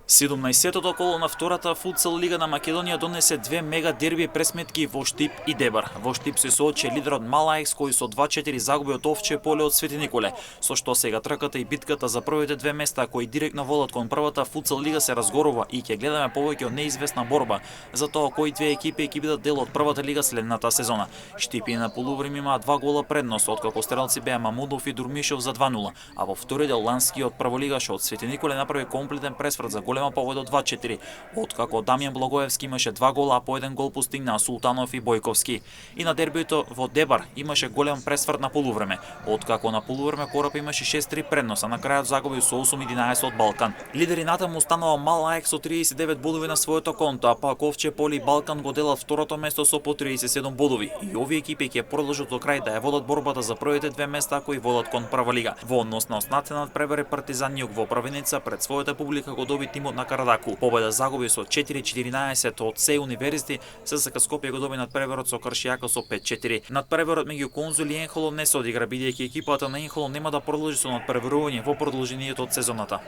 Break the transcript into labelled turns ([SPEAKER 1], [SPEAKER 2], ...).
[SPEAKER 1] 17-тото коло на втората футсал лига на Македонија донесе две мега дерби пресметки во Штип и Дебар. Во Штип се соочи лидерот Малаекс кој со 2-4 загуби од Овче поле од Свети Николе, со што сега трката и битката за првите две места кои директно водат кон првата футсал лига се разгорува и ќе гледаме повеќе од неизвестна борба за тоа кои две екипи ќе бидат дел од првата лига следната сезона. Штип на полувреме имаа 2 гола предност, откако стрелци беа Мамудов и Дурмишев за 2-0, а во втори дел ланскиот прволигаш од Свети Николе направи комплетен пресврт за голема победа од 2-4, откако Дамјан Благоевски имаше 2 гола, а по 1 гол постигнаа Султанов и Бојковски. И на дербито во Дебар имаше голем пресврт на полувреме, откако на полувреме Корап имаше 6-3 предност, а на крајот загуби со 8-11 од Балкан. Лидери натаму станува Малаекс со 39 бодови на своето конто, а пак Овче поле и Балкан го делат второто место со по 37 бодови. И овие екипи ќе продолжат до крај да ја водат борбата за првите две места кои водат кон прва лига. Во однос на оснатенат пребере Партизан Југ во правеница пред својата публика го доби тимот на Карадаку. Победа загуби со 4-14 од Се Универзити, ССК Скопје го доби надпреверот со Кршијака со 5-4. Надпреверот меѓу Конзули и Енхоло не се одигра бидејќи екипата на Енхоло нема да продолжи со надпреверување во продолжението од сезоната.